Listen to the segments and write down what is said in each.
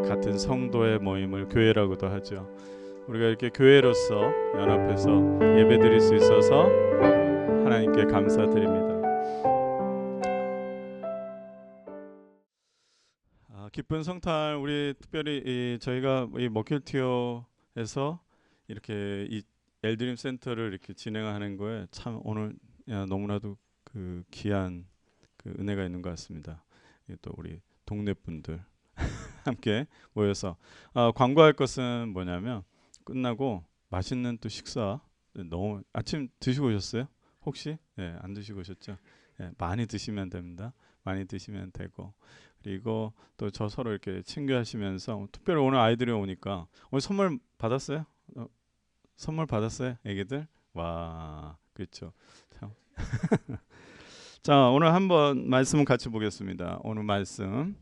같은 성도의 모임을 교회라고도 하죠. 우리가 이렇게 교회로서 연합해서 예배드릴 수 있어서 하나님께 감사드립니다. 기쁜 성탄, 우리 특별히 저희가 이 먹힐티오에서 이렇게 이 엘드림 센터를 이렇게 진행하는 거에 참 오늘 너무나도 그 귀한 그 은혜가 있는 것 같습니다. 또 우리 동네 분들 함께 모여서 광고할 것은 뭐냐면 끝나고 맛있는 또 식사, 너무 아침 드시고 오셨어요? 혹시? 안 드시고 오셨죠? 많이 드시면 됩니다. 많이 드시면 되고, 그리고 또 저 서로 이렇게 친교하시면서, 특별히 오늘 아이들이 오니까 오늘 선물 받았어요? 선물 받았어요? 애기들? 와, 그렇죠. 참. 자, 오늘 한번 말씀을 같이 보겠습니다. 오늘 말씀은요.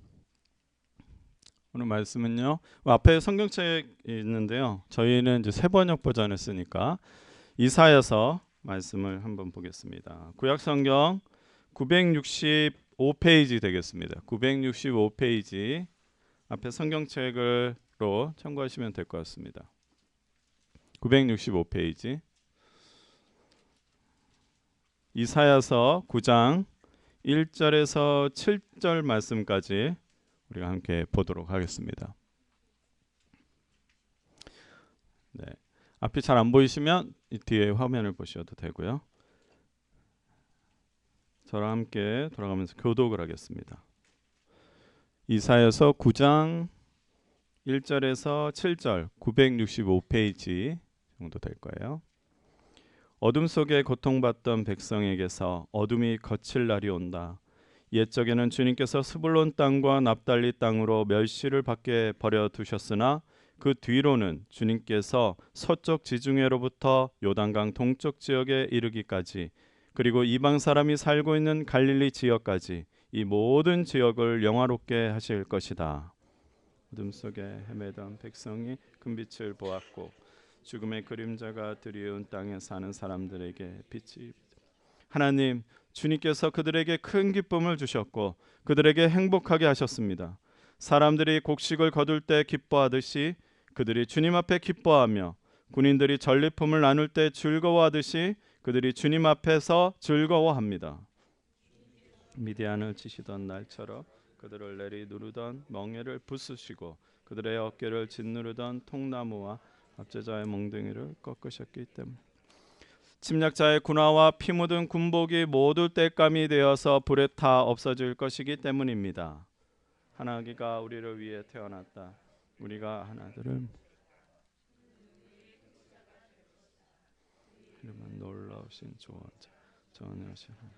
앞에 성경책이 있는데요. 저희는 이제 새번역 버전을 쓰니까 이사야서 말씀을 한번 보겠습니다. 구약 성경 965페이지 되겠습니다. 965페이지 앞에 성경책으로 참고하시면 될 것 같습니다. 965페이지 이사야서 9장 1절에서 7절 말씀까지 우리가 함께 보도록 하겠습니다. 네, 앞이 잘 안 보이시면 이 뒤에 화면을 보셔도 되고요. 저랑 함께 돌아가면서 교독을 하겠습니다. 이사야서 9장 1절에서 7절 965페이지 정도 될 거예요. 어둠 속에 고통받던 백성에게서 어둠이 거칠 날이 온다. 옛적에는 주님께서 스불론 땅과 납달리 땅으로 멸시를 받게 버려두셨으나 그 뒤로는 주님께서 서쪽 지중해로부터 요단강 동쪽 지역에 이르기까지, 그리고 이방 사람이 살고 있는 갈릴리 지역까지 이 모든 지역을 영화롭게 하실 것이다. 어둠 속에 헤매던 백성이 큰 빛을 보았고 죽음의 그림자가 드리운 땅에 사는 사람들에게 빛이, 하나님 주님께서 그들에게 큰 기쁨을 주셨고 그들에게 행복하게 하셨습니다. 사람들이 곡식을 거둘 때 기뻐하듯이 그들이 주님 앞에 기뻐하며, 군인들이 전리품을 나눌 때 즐거워하듯이 그들이 주님 앞에서 즐거워합니다. 미디안을 치시던 날처럼 그들을 내리 누르던 멍에를 부수시고 그들의 어깨를 짓누르던 통나무와 압제자의 몽둥이를 꺾으셨기 때문에, 침략자의 군화와 피 묻은 군복이 모두 땔감이 되어서 불에 타 없어질 것이기 때문입니다. 한 아기가 우리를 위해 태어났다. 우리가 한 아들을 이름은 놀라우신 조언자, 전능하신 하나님.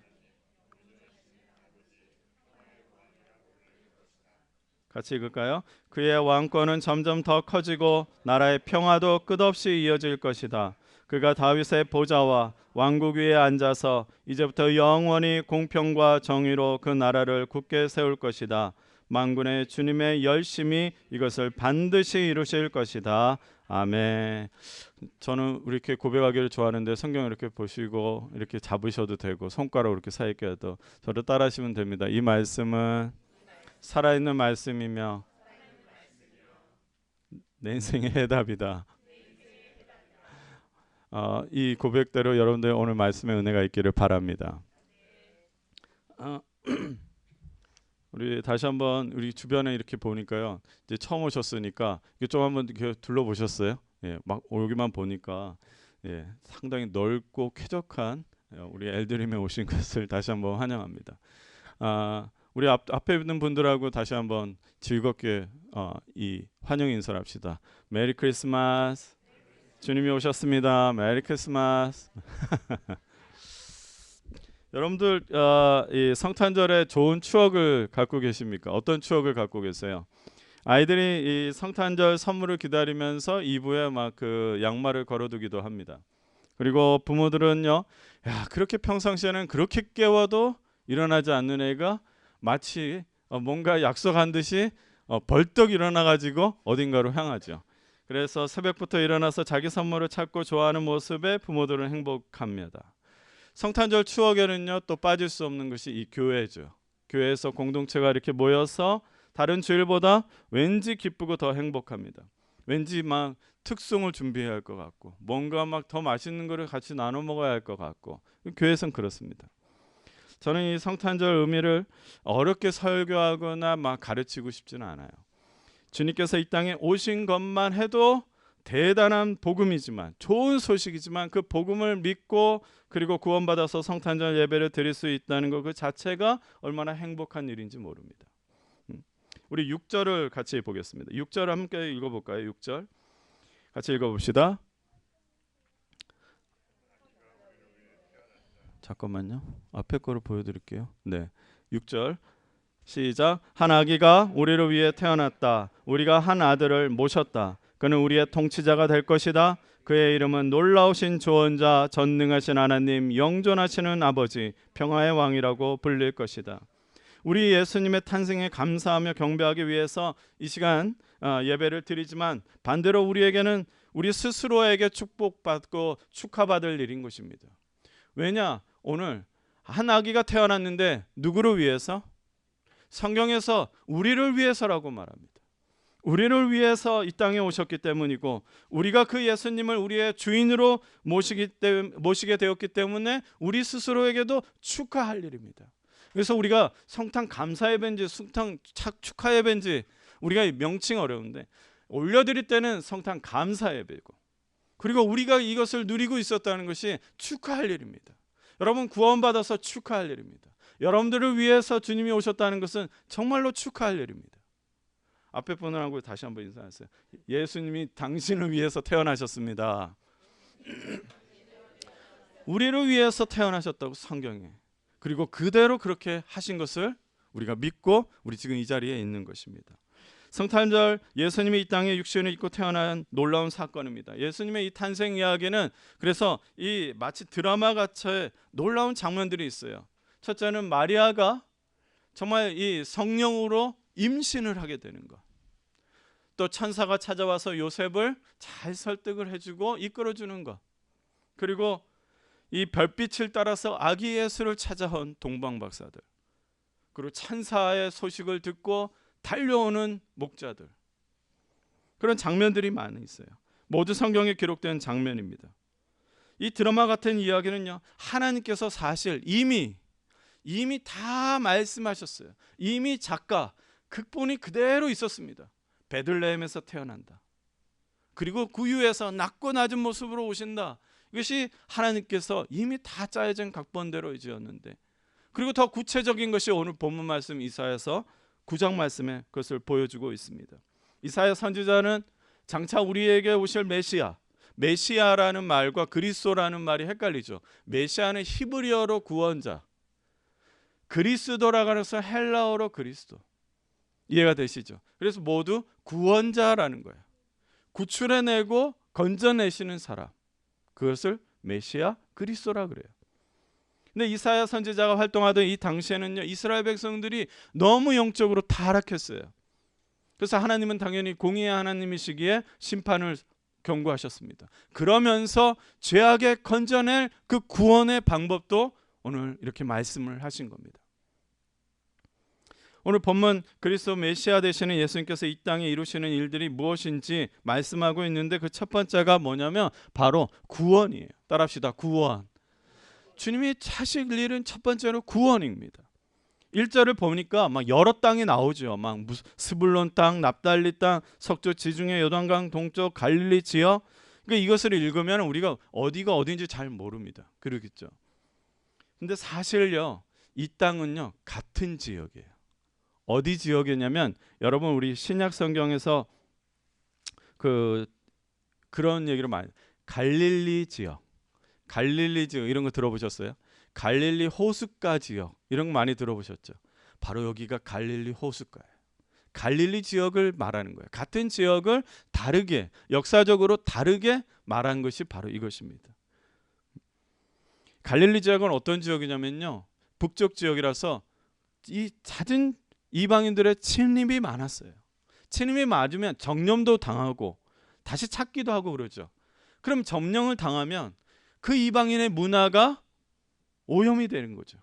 같이 읽을까요? 그의 왕권은 점점 더 커지고 나라의 평화도 끝없이 이어질 것이다. 그가 다윗의 보좌와 왕국 위에 앉아서 이제부터 영원히 공평과 정의로 그 나라를 굳게 세울 것이다. 만군의 주님의 열심히 이것을 반드시 이루실 것이다. 아멘. 저는 이렇게 고백하기를 좋아하는데 성경 이렇게 보시고 이렇게 잡으셔도 되고 손가락으로 이렇게 사이게 해도 저를 따라하시면 됩니다. 이 말씀은 살아있는 말씀이며 내 인생의 해답이다. 이 고백대로 여러분들 오늘 말씀의 은혜가 있기를 바랍니다. 우리 다시 한번 우리 주변에 이렇게 보니까요. 이제 처음 오셨으니까 이게 좀 한번 이렇게 둘러보셨어요? 막 여기만 보니까 상당히 넓고 쾌적한 우리 엘드림에 오신 것을 다시 한번 환영합니다. 우리 앞에 있는 분들하고 다시 한번 즐겁게 이 환영 인사를 합시다. 메리 크리스마스. 주님이 오셨습니다. 메리 크리스마스. 여러분들 이 성탄절에 좋은 추억을 갖고 계십니까? 어떤 추억을 갖고 계세요? 아이들이 이 성탄절 선물을 기다리면서 이브에 막 그 양말을 걸어두기도 합니다. 그리고 부모들은요, 야 그렇게 평상시에는 그렇게 깨워도 일어나지 않는 애가 마치 뭔가 약속한 듯이 벌떡 일어나가지고 어딘가로 향하죠. 그래서 새벽부터 일어나서 자기 선물을 찾고 좋아하는 모습에 부모들은 행복합니다. 성탄절 추억에는요 또 빠질 수 없는 것이 이 교회죠. 교회에서 공동체가 이렇게 모여서 다른 주일보다 왠지 기쁘고 더 행복합니다. 왠지 막 특송을 준비해야 할 것 같고 뭔가 막 더 맛있는 거를 같이 나눠 먹어야 할 것 같고 교회에선 그렇습니다. 저는 이 성탄절 의미를 어렵게 설교하거나 막 가르치고 싶지는 않아요. 주님께서 이 땅에 오신 것만 해도 대단한 복음이지만 좋은 소식이지만 그 복음을 믿고 그리고 구원받아서 성탄절 예배를 드릴 수 있다는 것 그 자체가 얼마나 행복한 일인지 모릅니다. 우리 6절을 같이 보겠습니다. 6절 함께 읽어볼까요? 6절 같이 읽어봅시다. 잠깐만요. 앞에 거를 보여드릴게요. 네, 6절 시작. 한 아기가 우리를 위해 태어났다. 우리가 한 아들을 모셨다. 그는 우리의 통치자가 될 것이다. 그의 이름은 놀라우신 조언자, 전능하신 하나님, 영존하시는 아버지, 평화의 왕이라고 불릴 것이다. 우리 예수님의 탄생에 감사하며 경배하기 위해서 이 시간 예배를 드리지만 반대로 우리에게는 우리 스스로에게 축복받고 축하받을 일인 것입니다. 왜냐? 오늘 한 아기가 태어났는데 누구를 위해서? 성경에서 우리를 위해서라고 말합니다. 우리를 위해서 이 땅에 오셨기 때문이고 우리가 그 예수님을 우리의 주인으로 모시게 되었기 때문에 우리 스스로에게도 축하할 일입니다. 그래서 우리가 성탄 감사 예배인지 성탄 축하 예배인지 우리가 명칭 어려운데 올려드릴 때는 성탄 감사 예배고 그리고 우리가 이것을 누리고 있었다는 것이 축하할 일입니다. 여러분 구원받아서 축하할 일입니다. 여러분들을 위해서 주님이 오셨다는 것은 정말로 축하할 일입니다. 앞에 분들하고 다시 한번 인사하세요. 예수님이 당신을 위해서 태어나셨습니다. 우리를 위해서 태어나셨다고 성경에. 그리고 그대로 그렇게 하신 것을 우리가 믿고 우리 지금 이 자리에 있는 것입니다. 성탄절 예수님이 이 땅에 육신을 입고 태어난 놀라운 사건입니다. 예수님의 이 탄생 이야기는 그래서 이 마치 드라마 같이 놀라운 장면들이 있어요. 첫째는 마리아가 정말 이 성령으로 임신을 하게 되는 것. 또 천사가 찾아와서 요셉을 잘 설득을 해주고 이끌어주는 것. 그리고 이 별빛을 따라서 아기 예수를 찾아온 동방박사들. 그리고 천사의 소식을 듣고 달려오는 목자들. 그런 장면들이 많이 있어요. 모두 성경에 기록된 장면입니다. 이 드라마 같은 이야기는요, 하나님께서 사실 이미 다 말씀하셨어요. 이미 작가, 극본이 그대로 있었습니다. 베들레헴에서 태어난다. 그리고 구유에서 낮고 낮은 모습으로 오신다. 이것이 하나님께서 이미 다 짜여진 각본대로 지었는데, 그리고 더 구체적인 것이 오늘 본문 말씀 이사야서 9장 말씀에 그것을 보여주고 있습니다. 이사야 선지자는 장차 우리에게 오실 메시아라는 말과 그리스도라는 말이 헷갈리죠. 메시아는 히브리어로 구원자, 그리스도라고 해서 헬라어로 그리스도. 이해가 되시죠? 그래서 모두 구원자라는 거예요. 구출해내고 건져내시는 사람, 그것을 메시아 그리스도라 그래요. 근데 이사야 선지자가 활동하던 이 당시에는요, 이스라엘 백성들이 너무 영적으로 타락했어요. 그래서 하나님은 당연히 공의의 하나님이시기에 심판을 경고하셨습니다. 그러면서 죄악에 건져낼 그 구원의 방법도 오늘 이렇게 말씀을 하신 겁니다. 오늘 본문 그리스도 메시아 되시는 예수님께서 이 땅에 이루시는 일들이 무엇인지 말씀하고 있는데 그 첫 번째가 뭐냐면 바로 구원이에요. 따라합시다. 구원. 주님이 하실 일은 첫 번째로 구원입니다. 1절을 보니까 막 여러 땅이 나오죠. 막 스불론 땅, 납달리 땅, 석조 지중해 요단강 동쪽 갈릴리 지역. 그러니까 이것을 읽으면 우리가 어디가 어딘지 잘 모릅니다. 그러겠죠. 근데 사실요, 이 땅은요 같은 지역이에요. 어디 지역이냐면 여러분 우리 신약 성경에서 그런 얘기를 많이 갈릴리 지역 이런 거 들어보셨어요? 갈릴리 호숫가 지역 이런 거 많이 들어보셨죠? 바로 여기가 갈릴리 호숫가예요. 갈릴리 지역을 말하는 거예요. 같은 지역을 다르게 역사적으로 다르게 말한 것이 바로 이것입니다. 갈릴리 지역은 어떤 지역이냐면요, 북쪽 지역이라서 이 잦은 이방인들의 침입이 많았어요. 침입이 맞으면 정령도 당하고 다시 찾기도 하고 그러죠. 그럼 점령을 당하면 그 이방인의 문화가 오염이 되는 거죠.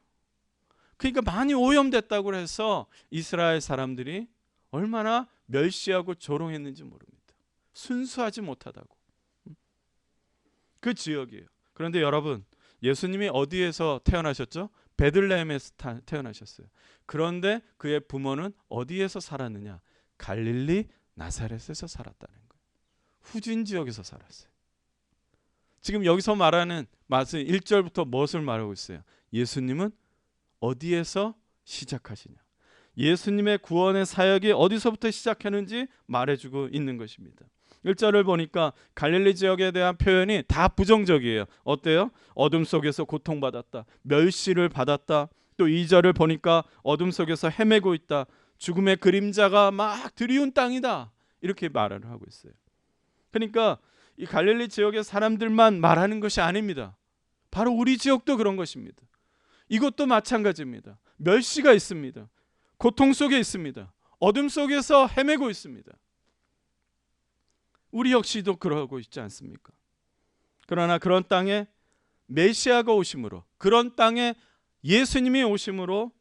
그러니까 많이 오염됐다고 해서 이스라엘 사람들이 얼마나 멸시하고 조롱했는지 모릅니다. 순수하지 못하다고. 그 지역이에요. 그런데 여러분, 예수님이 어디에서 태어나셨죠? 베들레헴에서 태어나셨어요. 그런데 그의 부모는 어디에서 살았느냐? 갈릴리 나사렛에서 살았다는 거예요. 후진 지역에서 살았어요. 지금 여기서 말하는 말씀 1절부터 무엇을 말하고 있어요? 예수님은 어디에서 시작하시냐? 예수님의 구원의 사역이 어디서부터 시작했는지 말해주고 있는 것입니다. 1절을 보니까 갈릴리 지역에 대한 표현이 다 부정적이에요. 어때요? 어둠 속에서 고통받았다. 멸시를 받았다. 또 2절을 보니까 어둠 속에서 헤매고 있다. 죽음의 그림자가 막 드리운 땅이다. 이렇게 말을 하고 있어요. 그러니까 이 갈릴리 지역의 사람들만 말하는 것이 아닙니다. 바로 우리 지역도 그런 것입니다. 이것도 마찬가지입니다. 멸시가 있습니다. 고통 속에 있습니다. 어둠 속에서 헤매고 있습니다. 우리 역시도 그러고 있지 않습니까? 그러나 그런 땅에 메시아가 오심으로, 그런 땅에 예수님이 오심으로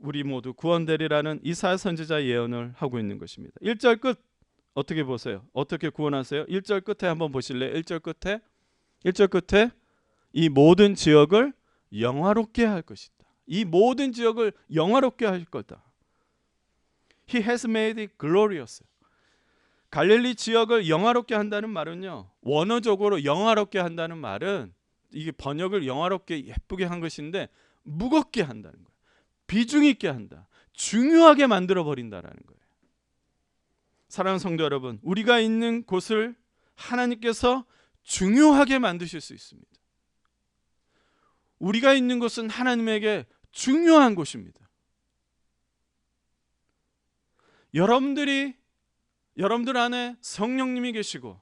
우리 모두 구원되리라는 이사야 선지자 예언을 하고 있는 것입니다. 1절 끝 어떻게 보세요? 어떻게 구원하세요? 1절 끝에 한번 보실래요? 1절 끝에 이 모든 지역을 영화롭게 할 것이다. 이 모든 지역을 영화롭게 할 거다. He has made it glorious. 갈릴리 지역을 영화롭게 한다는 말은요, 원어적으로 영화롭게 한다는 말은 이게 번역을 영화롭게 예쁘게 한 것인데 무겁게 한다는 거예요. 비중 있게 한다. 중요하게 만들어 버린다라는 거예요. 사랑하는 성도 여러분, 우리가 있는 곳을 하나님께서 중요하게 만드실 수 있습니다. 우리가 있는 곳은 하나님에게 중요한 곳입니다. 여러분들 안에 성령님이 계시고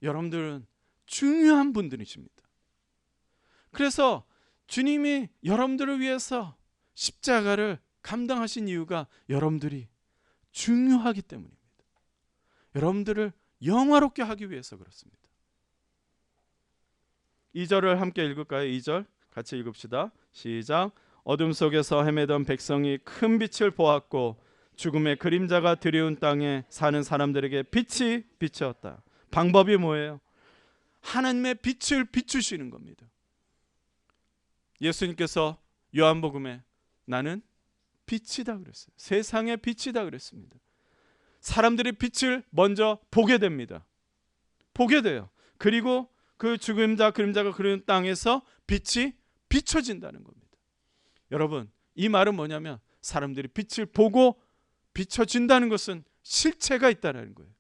여러분들은 중요한 분들이십니다. 그래서 주님이 여러분들을 위해서 십자가를 감당하신 이유가 여러분들이 중요하기 때문입니다. 여러분들을 영화롭게 하기 위해서 그렇습니다. 2절을 함께 읽을까요? 2절 같이 읽읍시다. 시작. 어둠 속에서 헤매던 백성이 큰 빛을 보았고 죽음의 그림자가 드리운 땅에 사는 사람들에게 빛이 비추었다. 방법이 뭐예요? 하나님의 빛을 비추시는 겁니다. 예수님께서 요한복음에 나는 빛이다 그랬어요. 세상의 빛이다 그랬습니다. 사람들이 빛을 먼저 보게 됩니다. 보게 돼요. 그리고 그 그림자가 그리운 땅에서 빛이 비춰진다는 겁니다. 여러분, 이 말은 뭐냐면 사람들이 빛을 보고 비춰진다는 것은 실체가 있다는 거예요.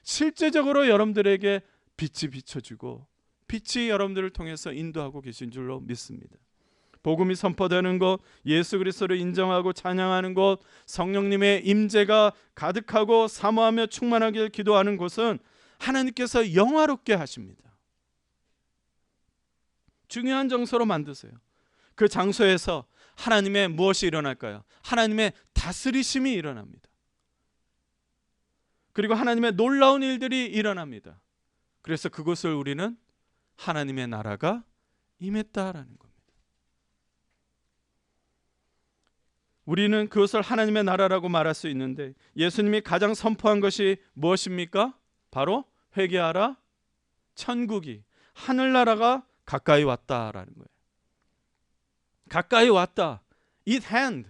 실제적으로 여러분들에게 빛이 비춰지고 빛이 여러분들을 통해서 인도하고 계신 줄로 믿습니다. 복음이 선포되는 곳, 예수 그리스도를 인정하고 찬양하는 곳, 성령님의 임재가 가득하고 사모하며 충만하길 기도하는 곳은 하나님께서 영화롭게 하십니다. 중요한 장소로 만드세요. 그 장소에서 하나님의 무엇이 일어날까요? 하나님의 다스리심이 일어납니다. 그리고 하나님의 놀라운 일들이 일어납니다. 그래서 그것을 우리는 하나님의 나라가 임했다라는 겁니다. 우리는 그것을 하나님의 나라라고 말할 수 있는데 예수님이 가장 선포한 것이 무엇입니까? 바로 회개하라, 천국이, 하늘나라가 가까이 왔다라는 거예요. 가까이 왔다. It hand.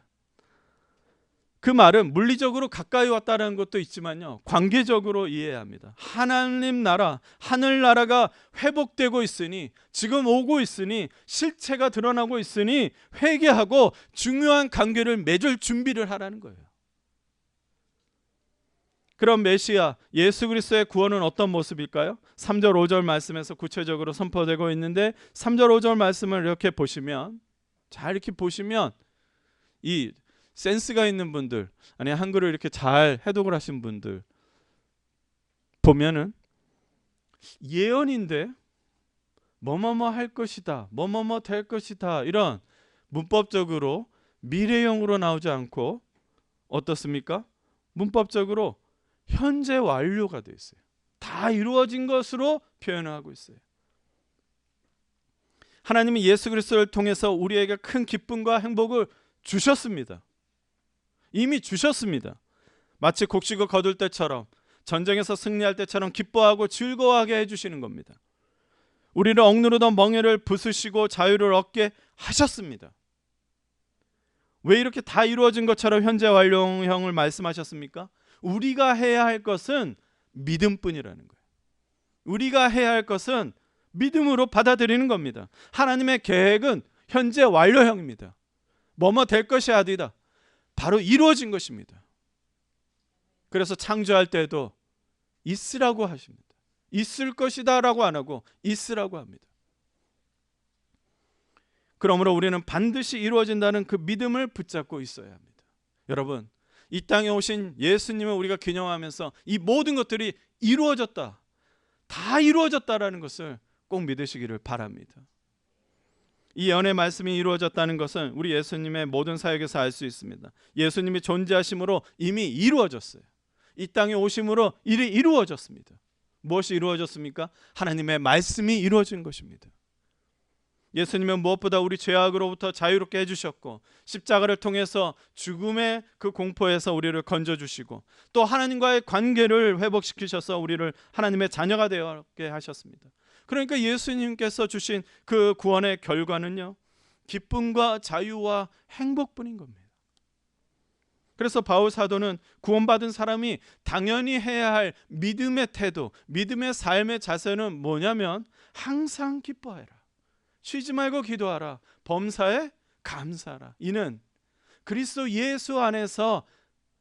그 말은 물리적으로 가까이 왔다는 것도 있지만요, 관계적으로 이해해야 합니다. 하나님 나라, 하늘나라가 회복되고 있으니, 지금 오고 있으니, 실체가 드러나고 있으니 회개하고 중요한 관계를 맺을 준비를 하라는 거예요. 그럼 메시아 예수 그리스도의 구원은 어떤 모습일까요? 3절 5절 말씀에서 구체적으로 선포되고 있는데 3절 5절 말씀을 이렇게 보시면, 잘 이렇게 보시면 이 센스가 있는 분들, 아니 한글을 이렇게 잘 해독을 하신 분들 보면은 예언인데 뭐뭐뭐 할 것이다, 뭐뭐뭐 될 것이다, 이런 문법적으로 미래형으로 나오지 않고 어떻습니까? 문법적으로 현재 완료가 되어 있어요. 다 이루어진 것으로 표현하고 있어요. 하나님이 예수 그리스도를 통해서 우리에게 큰 기쁨과 행복을 주셨습니다. 이미 주셨습니다. 마치 곡식을 거둘 때처럼, 전쟁에서 승리할 때처럼 기뻐하고 즐거워하게 해주시는 겁니다. 우리를 억누르던 멍에를 부수시고 자유를 얻게 하셨습니다. 왜 이렇게 다 이루어진 것처럼 현재 완료형을 말씀하셨습니까? 우리가 해야 할 것은 믿음뿐이라는 거예요. 우리가 해야 할 것은 믿음으로 받아들이는 겁니다. 하나님의 계획은 현재 완료형입니다. 뭐뭐 될 것이 아니다. 바로 이루어진 것입니다. 그래서 창조할 때도 있으라고 하십니다. 있을 것이다 라고 안 하고 있으라고 합니다. 그러므로 우리는 반드시 이루어진다는 그 믿음을 붙잡고 있어야 합니다. 여러분, 이 땅에 오신 예수님을 우리가 기념하면서 이 모든 것들이 이루어졌다, 다 이루어졌다라는 것을 꼭 믿으시기를 바랍니다. 이 예언의 말씀이 이루어졌다는 것은 우리 예수님의 모든 사역에서 알 수 있습니다. 예수님이 존재하심으로 이미 이루어졌어요. 이 땅에 오심으로 일이 이루어졌습니다. 무엇이 이루어졌습니까? 하나님의 말씀이 이루어진 것입니다. 예수님은 무엇보다 우리 죄악으로부터 자유롭게 해주셨고, 십자가를 통해서 죽음의 그 공포에서 우리를 건져주시고, 또 하나님과의 관계를 회복시키셔서 우리를 하나님의 자녀가 되게 하셨습니다. 그러니까 예수님께서 주신 그 구원의 결과는요, 기쁨과 자유와 행복뿐인 겁니다. 그래서 바울 사도는 구원받은 사람이 당연히 해야 할 믿음의 태도, 믿음의 삶의 자세는 뭐냐면 항상 기뻐해라, 쉬지 말고 기도하라, 범사에 감사하라. 이는 그리스도 예수 안에서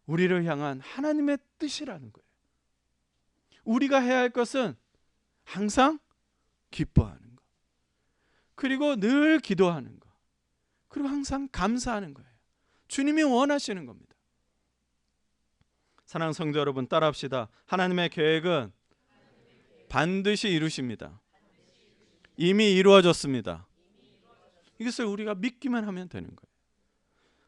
우리를 향한 하나님의 뜻이라는 거예요. 우리가 해야 할 것은 항상 기뻐하는 것, 그리고 늘 기도하는 것, 그리고 항상 감사하는 거예요. 주님이 원하시는 겁니다. 사랑하는 성도 여러분, 따라합시다. 하나님의 계획은 반드시 이루십니다. 이미 이루어졌습니다. 이것을 우리가 믿기만 하면 되는 거예요.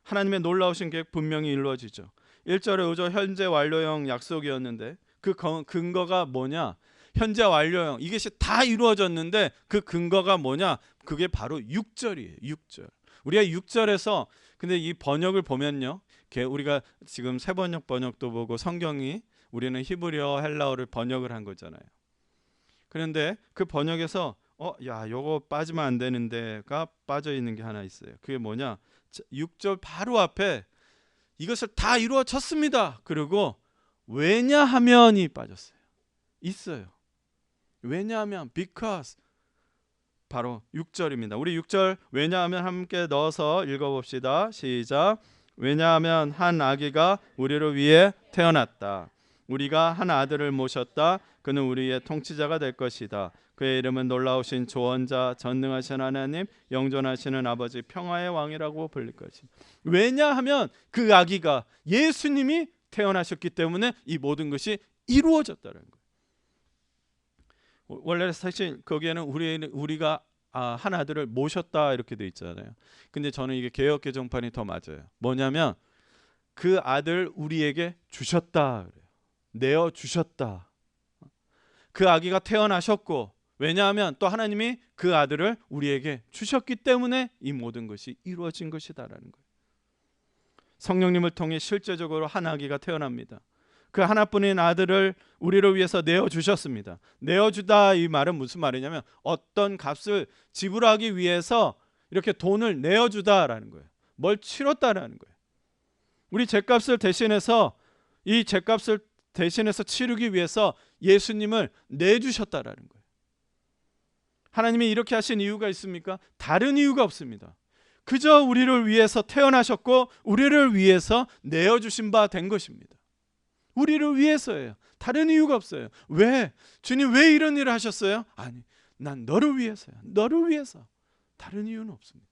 하나님의 놀라우신 계획 분명히 이루어지죠. 1절에 오죠. 현재 완료형 약속이었는데 그 근거가 뭐냐? 현재 완료형, 이것이 다 이루어졌는데 그 근거가 뭐냐? 그게 바로 6절이에요. 6절. 우리가 6절에서, 근데 이 번역을 보면요, 우리가 지금 새번역 번역도 보고 성경이, 우리는 히브리어 헬라어를 번역을 한 거잖아요. 그런데 그 번역에서 요거 빠지면 안 되는데가 빠져 있는 게 하나 있어요. 그게 뭐냐? 6절 바로 앞에 이것을 다 이루어졌습니다. 그리고 왜냐하면이 빠졌어요. 있어요. 왜냐하면, because, 바로 6절입니다. 우리 6절 왜냐하면 함께 넣어서 읽어봅시다. 시작. 왜냐하면 한 아기가 우리를 위해 태어났다. 우리가 한 아들을 모셨다. 그는 우리의 통치자가 될 것이다. 그의 이름은 놀라우신 조언자, 전능하신 하나님, 영존하시는 아버지, 평화의 왕이라고 불릴 것이다. 왜냐하면 그 아기가 예수님이 태어나셨기 때문에 이 모든 것이 이루어졌다는 거예요. 원래 사실 거기에는 우리가 한 아들을 모셨다 이렇게 돼 있잖아요. 근데 저는 이게 개역 개정판이 더 맞아요. 뭐냐면 그 아들 우리에게 주셨다 그래요. 내어 주셨다. 그 아기가 태어나셨고, 왜냐하면 또 하나님이 그 아들을 우리에게 주셨기 때문에 이 모든 것이 이루어진 것이다라는 거예요. 성령님을 통해 실제적으로 한 아기가 태어납니다. 그 하나뿐인 아들을 우리를 위해서 내어주셨습니다. 내어주다, 이 말은 무슨 말이냐면 어떤 값을 지불하기 위해서 이렇게 돈을 내어주다라는 거예요. 뭘 치렀다라는 거예요. 우리 죗값을 대신해서, 이 죗값을 대신해서 치르기 위해서 예수님을 내주셨다라는 거예요. 하나님이 이렇게 하신 이유가 있습니까? 다른 이유가 없습니다. 그저 우리를 위해서 태어나셨고 우리를 위해서 내어주신 바 된 것입니다. 우리를 위해서예요. 다른 이유가 없어요. 왜? 주님 왜 이런 일을 하셨어요? 아니, 난 너를 위해서야. 너를 위해서. 다른 이유는 없습니다.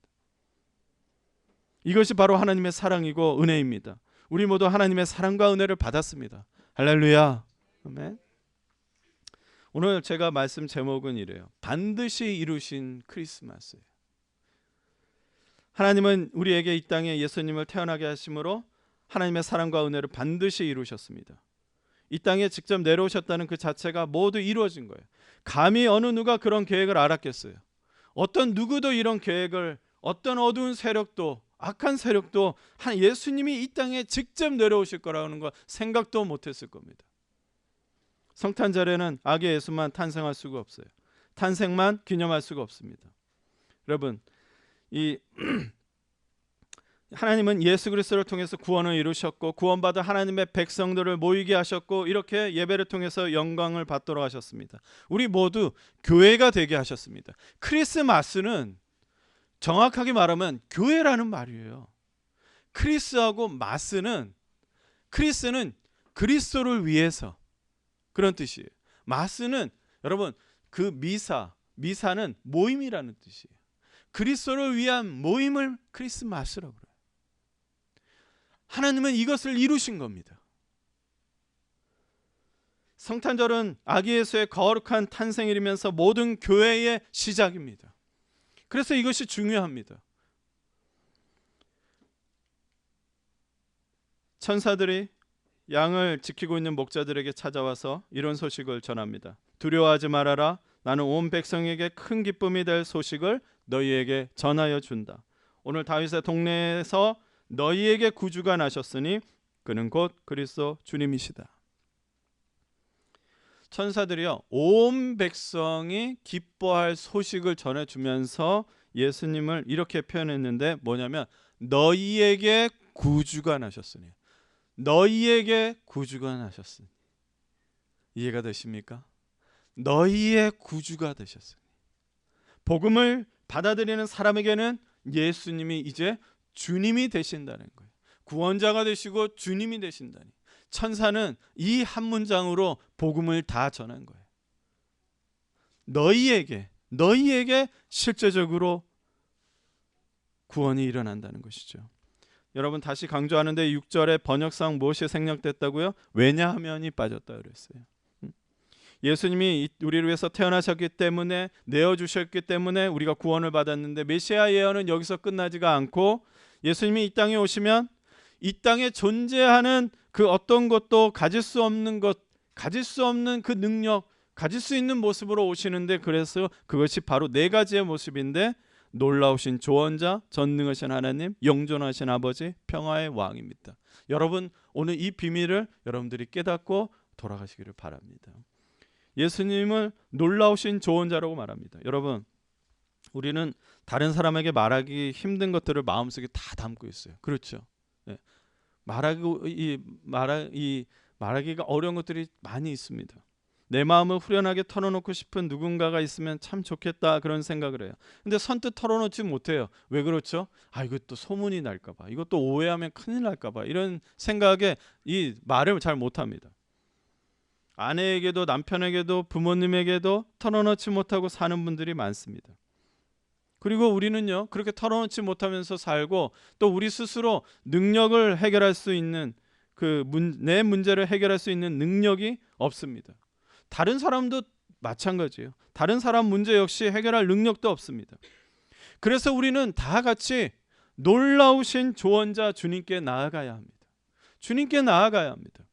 이것이 바로 하나님의 사랑이고 은혜입니다. 우리 모두 하나님의 사랑과 은혜를 받았습니다. 할렐루야. 아멘. 오늘 제가 말씀 제목은 이래요. 반드시 이루신 크리스마스예요. 하나님은 우리에게 이 땅에 예수님을 태어나게 하심으로 하나님의 사랑과 은혜를 반드시 이루셨습니다. 이 땅에 직접 내려오셨다는 그 자체가 모두 이루어진 거예요. 감히 어느 누가 그런 계획을 알았겠어요? 어떤 누구도 이런 계획을, 어떤 어두운 세력도 악한 세력도 예수님이 이 땅에 직접 내려오실 거라는 거 생각도 못했을 겁니다. 성탄절에는 아기 예수만 탄생할 수가 없어요. 탄생만 기념할 수가 없습니다. 여러분, 이 하나님은 예수 그리스도를 통해서 구원을 이루셨고 구원받은 하나님의 백성들을 모이게 하셨고 이렇게 예배를 통해서 영광을 받도록 하셨습니다. 우리 모두 교회가 되게 하셨습니다. 크리스마스는 정확하게 말하면 교회라는 말이에요. 크리스하고 마스는, 크리스는 그리스도를 위해서 그런 뜻이에요. 마스는 여러분 그 미사는 모임이라는 뜻이에요. 그리스도를 위한 모임을 크리스마스라고 그래요. 하나님은 이것을 이루신 겁니다. 성탄절은 아기 예수의 거룩한 탄생일이면서 모든 교회의 시작입니다. 그래서 이것이 중요합니다. 천사들이 양을 지키고 있는 목자들에게 찾아와서 이런 소식을 전합니다. 두려워하지 말아라. 나는 온 백성에게 큰 기쁨이 될 소식을 너희에게 전하여 준다. 오늘 다윗의 동네에서 너희에게 구주가 나셨으니 그는 곧 그리스도 주님이시다. 천사들이요, 온 백성이 기뻐할 소식을 전해주면서 예수님을 이렇게 표현했는데 뭐냐면 너희에게 구주가 나셨으니, 너희에게 구주가 나셨으니. 이해가 되십니까? 너희의 구주가 되셨으니. 복음을 받아들이는 사람에게는 예수님이 이제 주님이 되신다는 거예요. 구원자가 되시고 주님이 되신다니. 천사는 이 한 문장으로 복음을 다 전한 거예요. 너희에게 실제적으로 구원이 일어난다는 것이죠. 여러분 다시 강조하는데 6절에 번역상 무엇이 생략됐다고요? 왜냐하면이 빠졌다 그랬어요. 예수님이 우리를 위해서 태어나셨기 때문에, 내어주셨기 때문에 우리가 구원을 받았는데 메시아 예언은 여기서 끝나지가 않고 예수님이 이 땅에 오시면 이 땅에 존재하는 그 어떤 것도 가질 수 없는 것, 가질 수 없는 그 능력, 가질 수 있는 모습으로 오시는데, 그래서 그것이 바로 네 가지의 모습인데 놀라우신 조언자, 전능하신 하나님, 영존하신 아버지, 평화의 왕입니다. 여러분 오늘 이 비밀을 여러분들이 깨닫고 돌아가시기를 바랍니다. 예수님을 놀라우신 조언자라고 말합니다. 여러분 우리는 다른 사람에게 말하기 힘든 것들을 마음속에 다 담고 있어요. 그렇죠? 네. 말하기가 어려운 것들이 많이 있습니다. 내 마음을 후련하게 털어놓고 싶은 누군가가 있으면 참 좋겠다 그런 생각을 해요. 근데 선뜻 털어놓지 못해요. 왜 그렇죠? 이것도 소문이 날까 봐, 이것도 오해하면 큰일 날까 봐, 이런 생각에 이 말을 잘 못합니다. 아내에게도 남편에게도 부모님에게도 털어놓지 못하고 사는 분들이 많습니다. 그리고 우리는요 그렇게 털어놓지 못하면서 살고 또 우리 스스로 능력을 해결할 수 있는 내 문제를 해결할 수 있는 능력이 없습니다. 다른 사람도 마찬가지예요. 다른 사람 문제 역시 해결할 능력도 없습니다. 그래서 우리는 다 같이 놀라우신 조언자 주님께 나아가야 합니다. 주님께 나아가야 합니다.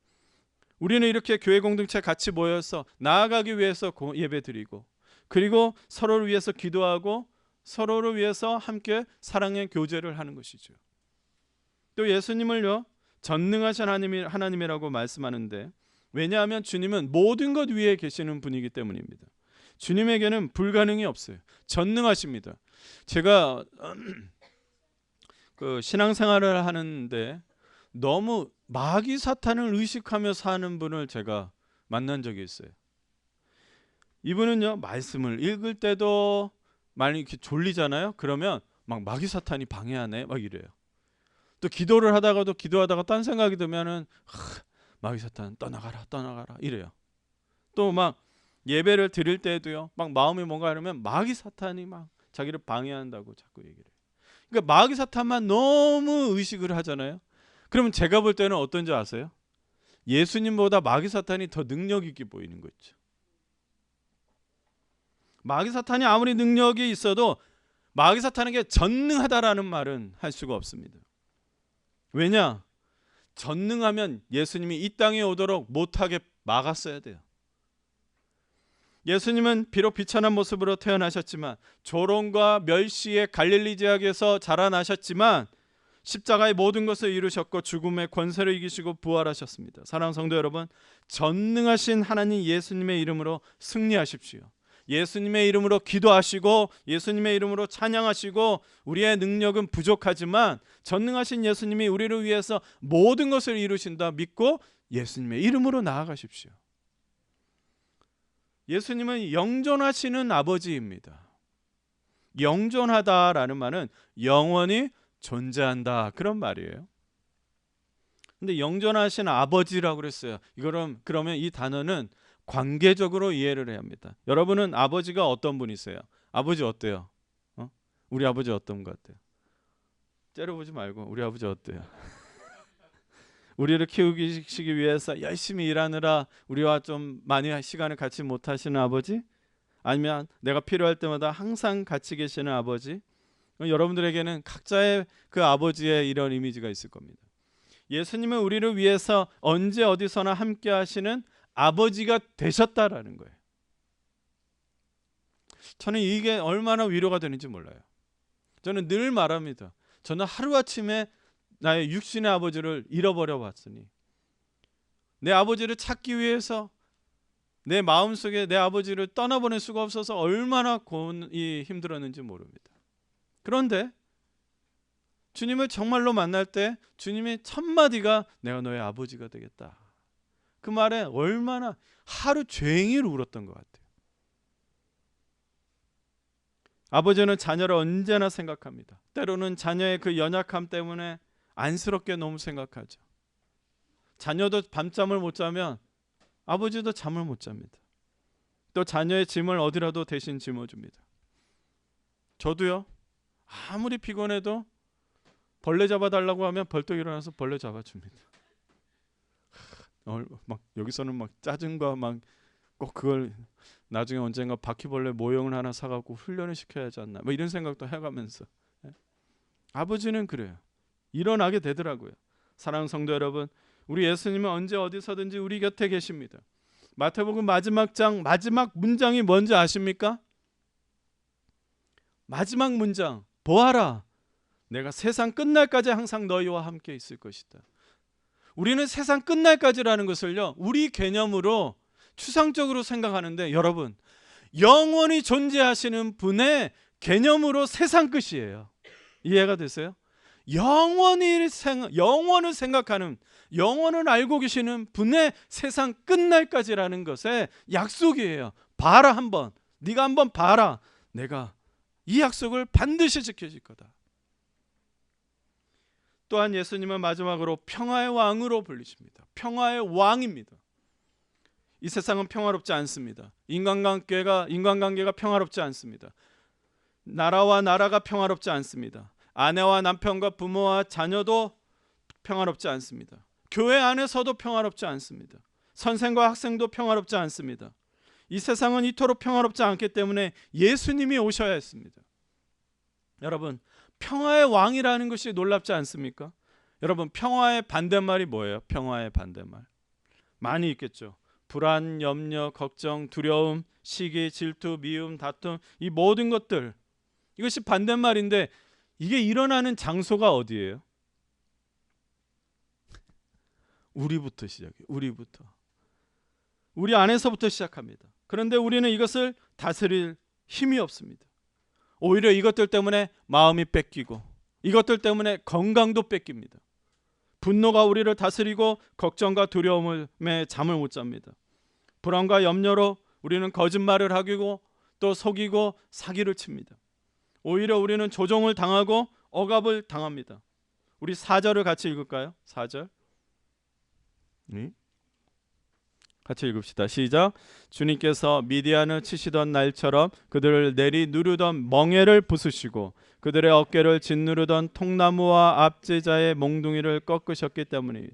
우리는 이렇게 교회 공동체 같이 모여서 나아가기 위해서 예배드리고, 그리고 서로를 위해서 기도하고 서로를 위해서 함께 사랑의 교제를 하는 것이죠. 또 예수님을요 전능하신 하나님이라고 말씀하는데, 왜냐하면 주님은 모든 것 위에 계시는 분이기 때문입니다. 주님에게는 불가능이 없어요. 전능하십니다. 제가 신앙생활을 하는데 너무 마귀 사탄을 의식하며 사는 분을 제가 만난 적이 있어요. 이분은요 말씀을 읽을 때도 많이 이렇게 졸리잖아요. 그러면 막 마귀 사탄이 방해하네 막 이래요. 또 기도를 하다가도 기도하다가 딴 생각이 들면은 마귀 사탄 떠나가라 이래요. 또 막 예배를 드릴 때도요 막 마음이 뭔가 이러면 마귀 사탄이 막 자기를 방해한다고 자꾸 얘기를 해요. 그러니까 마귀 사탄만 너무 의식을 하잖아요. 그러면 제가 볼 때는 어떤지 아세요? 예수님보다 마귀 사탄이 더 능력 있게 보이는 거죠. 마귀 사탄이 아무리 능력이 있어도 마귀 사탄에게 전능하다라는 말은 할 수가 없습니다. 왜냐? 전능하면 예수님이 이 땅에 오도록 못하게 막았어야 돼요. 예수님은 비록 비천한 모습으로 태어나셨지만, 조롱과 멸시의 갈릴리 지역에서 자라나셨지만 십자가의 모든 것을 이루셨고 죽음의 권세를 이기시고 부활하셨습니다. 사랑하는 성도 여러분, 전능하신 하나님 예수님의 이름으로 승리하십시오. 예수님의 이름으로 기도하시고 예수님의 이름으로 찬양하시고, 우리의 능력은 부족하지만 전능하신 예수님이 우리를 위해서 모든 것을 이루신다 믿고 예수님의 이름으로 나아가십시오. 예수님은 영존하시는 아버지입니다. 영존하다라는 말은 영원히 존재한다, 그런 말이에요. 근데 영존하신 아버지라고 그랬어요. 그러면 이 단어는 관계적으로 이해를 해야 합니다. 여러분은 아버지가 어떤 분이세요? 아버지 어때요? 우리 아버지 어떤 것 같아요? 째려보지 말고 우리 아버지 어때요? 우리를 키우시기 위해서 열심히 일하느라 우리와 좀 많이 시간을 같이 못하시는 아버지? 아니면 내가 필요할 때마다 항상 같이 계시는 아버지? 여러분들에게는 각자의 그 아버지의 이런 이미지가 있을 겁니다. 예수님은 우리를 위해서 언제 어디서나 함께 하시는 아버지가 되셨다라는 거예요. 저는 이게 얼마나 위로가 되는지 몰라요. 저는 늘 말합니다. 저는 하루아침에 나의 육신의 아버지를 잃어버려 봤으니 내 아버지를 찾기 위해서 내 마음속에 내 아버지를 떠나보낼 수가 없어서 얼마나 힘들었는지 모릅니다. 그런데 주님을 정말로 만날 때 주님의 첫 마디가 내가 너의 아버지가 되겠다. 그 말에 얼마나 하루 종일 울었던 것 같아요. 아버지는 자녀를 언제나 생각합니다. 때로는 자녀의 그 연약함 때문에 안쓰럽게 너무 생각하죠. 자녀도 밤잠을 못 자면 아버지도 잠을 못 잡니다. 또 자녀의 짐을 어디라도 대신 짊어줍니다. 저도요, 아무리 피곤해도 벌레 잡아달라고 하면 벌떡 일어나서 벌레 잡아줍니다. 막 여기서는 막 짜증 거 막 꼭 그걸 나중에 언젠가 바퀴벌레 모형을 하나 사갖고 훈련을 시켜야 하지 않나, 뭐 이런 생각도 해가면서. 아버지는 그래요. 일어나게 되더라고요. 사랑하는 성도 여러분, 우리 예수님은 언제 어디서든지 우리 곁에 계십니다. 마태복음 마지막 장 마지막 문장이 뭔지 아십니까? 마지막 문장, 보아라, 내가 세상 끝날까지 항상 너희와 함께 있을 것이다. 우리는 세상 끝날까지라는 것을요, 우리 개념으로 추상적으로 생각하는데, 여러분, 영원히 존재하시는 분의 개념으로 세상 끝이에요. 이해가 되세요? 영원을 생각하는, 영원을 알고 계시는 분의 세상 끝날까지라는 것의 약속이에요. 봐라, 한번, 네가 한번 봐라, 내가 이 약속을 반드시 지켜줄 거다. 또한 예수님은 마지막으로 평화의 왕으로 불리십니다. 평화의 왕입니다. 이 세상은 평화롭지 않습니다. 인간관계가 평화롭지 않습니다. 나라와 나라가 평화롭지 않습니다. 아내와 남편과 부모와 자녀도 평화롭지 않습니다. 교회 안에서도 평화롭지 않습니다. 선생과 학생도 평화롭지 않습니다. 이 세상은 이토록 평화롭지 않기 때문에 예수님이 오셔야 했습니다. 여러분, 평화의 왕이라는 것이 놀랍지 않습니까? 여러분, 평화의 반대말이 뭐예요? 평화의 반대말 많이 있겠죠. 불안, 염려, 걱정, 두려움, 시기, 질투, 미움, 다툼, 이 모든 것들, 이것이 반대말인데 이게 일어나는 장소가 어디예요? 우리부터 시작해요. 우리 안에서부터 시작합니다. 그런데 우리는 이것을 다스릴 힘이 없습니다. 오히려 이것들 때문에 마음이 뺏기고 이것들 때문에 건강도 뺏깁니다. 분노가 우리를 다스리고 걱정과 두려움에 잠을 못 잡니다. 불안과 염려로 우리는 거짓말을 하고 또 속이고 사기를 칩니다. 오히려 우리는 조종을 당하고 억압을 당합니다. 우리 4절을 같이 읽을까요? 4절. 같이 읽읍시다. 시작. 주님께서 미디안을 치시던 날처럼 그들을 내리 누르던 멍에를 부수시고 그들의 어깨를 짓누르던 통나무와 압제자의 몽둥이를 꺾으셨기 때문에.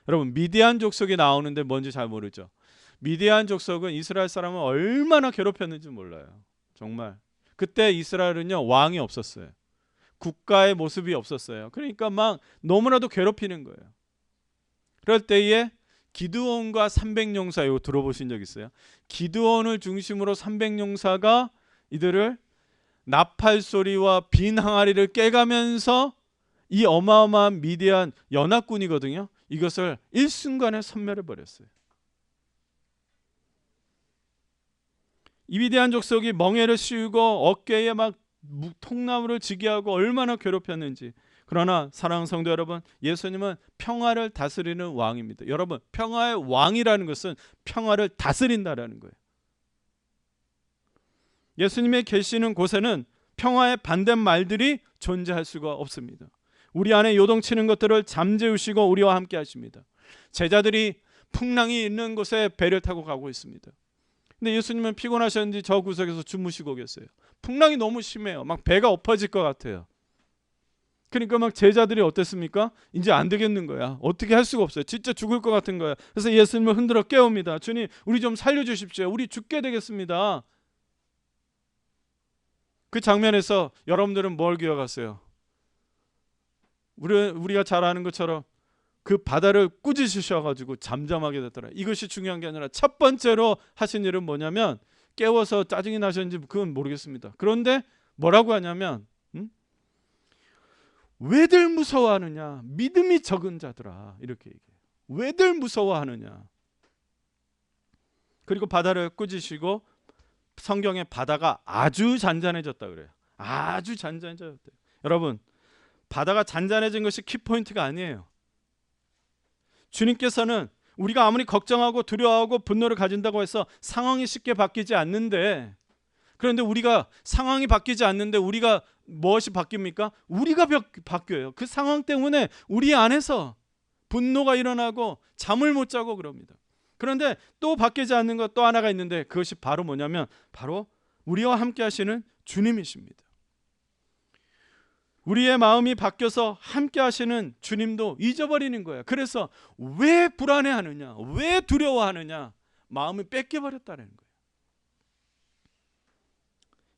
여러분, 미디안 족속이 나오는데 뭔지 잘 모르죠. 미디안 족속은 이스라엘 사람을 얼마나 괴롭혔는지 몰라요. 정말 그때 이스라엘은요, 왕이 없었어요. 국가의 모습이 없었어요. 그러니까 막 너무나도 괴롭히는 거예요. 그럴 때에 기드온과 300용사, 이거 들어보신 적 있어요? 기드온을 중심으로 300용사가 이들을 나팔 소리와 빈 항아리를 깨가면서 이 어마어마한 미디안 연합군이거든요. 이것을 일순간에 섬멸해 버렸어요. 이 미디안 족속이 멍에를 씌우고 어깨에 막 통나무를 지게 하고 얼마나 괴롭혔는지. 그러나 사랑하는 성도 여러분, 예수님은 평화를 다스리는 왕입니다. 여러분, 평화의 왕이라는 것은 평화를 다스린다라는 거예요. 예수님의 계시는 곳에는 평화의 반대말들이 존재할 수가 없습니다. 우리 안에 요동치는 것들을 잠재우시고 우리와 함께 하십니다. 제자들이 풍랑이 있는 곳에 배를 타고 가고 있습니다. 근데 예수님은 피곤하셨는지 저 구석에서 주무시고 계세요. 풍랑이 너무 심해요. 막 배가 엎어질 것 같아요. 그러니까 막 제자들이 어땠습니까? 이제 안 되겠는 거야. 어떻게 할 수가 없어요. 진짜 죽을 것 같은 거야. 그래서 예수님을 흔들어 깨웁니다. 주님, 우리 좀 살려주십시오. 우리 죽게 되겠습니다. 그 장면에서 여러분들은 뭘 기억하세요? 우리가 잘 아는 것처럼 그 바다를 꾸짖으셔가지고 잠잠하게 됐더라. 이것이 중요한 게 아니라 첫 번째로 하신 일은 뭐냐면, 깨워서 짜증이 나셨는지 그건 모르겠습니다. 그런데 뭐라고 하냐면, 왜들 무서워하느냐, 믿음이 적은 자들아, 이렇게 얘기해요. 왜들 무서워하느냐. 그리고 바다를 꾸짖으시고, 성경에 바다가 아주 잔잔해졌다 그래요. 아주 잔잔해졌대요. 여러분, 바다가 잔잔해진 것이 키포인트가 아니에요. 주님께서는 우리가 아무리 걱정하고 두려워하고 분노를 가진다고 해서 상황이 쉽게 바뀌지 않는데, 그런데 우리가 상황이 바뀌지 않는데 우리가 무엇이 바뀝니까? 우리가 바뀌어요. 그 상황 때문에 우리 안에서 분노가 일어나고 잠을 못 자고 그럽니다. 그런데 또 바뀌지 않는 것 또 하나가 있는데, 그것이 바로 뭐냐면 바로 우리와 함께 하시는 주님이십니다. 우리의 마음이 바뀌어서 함께 하시는 주님도 잊어버리는 거예요. 그래서 왜 불안해하느냐, 왜 두려워하느냐, 마음이 뺏겨버렸다는 거예요.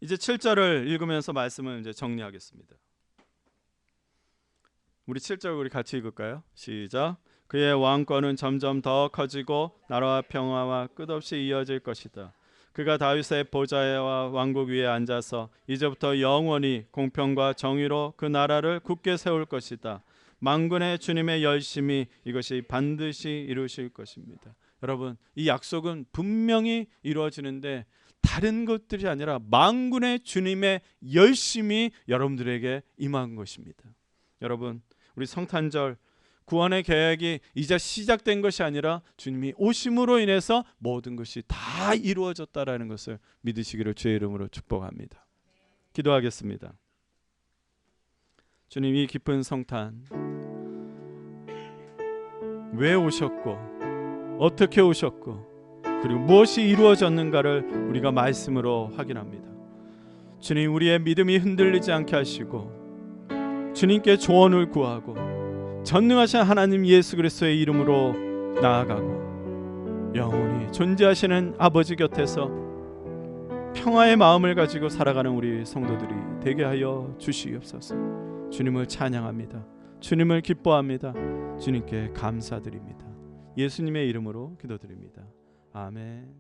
이제 7절을 읽으면서 말씀을 이제 정리하겠습니다. 우리 7절 우리 같이 읽을까요? 시작. 그의 왕권은 점점 더 커지고 나라와 평화와 끝없이 이어질 것이다. 그가 다윗의 보좌와 왕국 위에 앉아서 이제부터 영원히 공평과 정의로 그 나라를 굳게 세울 것이다. 만군의 주님의 열심이 이것이 반드시 이루실 것입니다. 여러분, 이 약속은 분명히 이루어지는데 다른 것들이 아니라 만군의 주님의 열심이 여러분들에게 임한 것입니다. 여러분, 우리 성탄절 구원의 계획이 이제 시작된 것이 아니라 주님이 오심으로 인해서 모든 것이 다 이루어졌다라는 것을 믿으시기를 주의 이름으로 축복합니다. 기도하겠습니다. 주님, 이 깊은 성탄 왜 오셨고 어떻게 오셨고 그리고 무엇이 이루어졌는가를 우리가 말씀으로 확인합니다. 주님, 우리의 믿음이 흔들리지 않게 하시고 주님께 조언을 구하고 전능하신 하나님 예수 그리스도의 이름으로 나아가고 영원히 존재하시는 아버지 곁에서 평화의 마음을 가지고 살아가는 우리 성도들이 되게 하여 주시옵소서. 주님을 찬양합니다. 주님을 기뻐합니다. 주님께 감사드립니다. 예수님의 이름으로 기도드립니다. 아멘.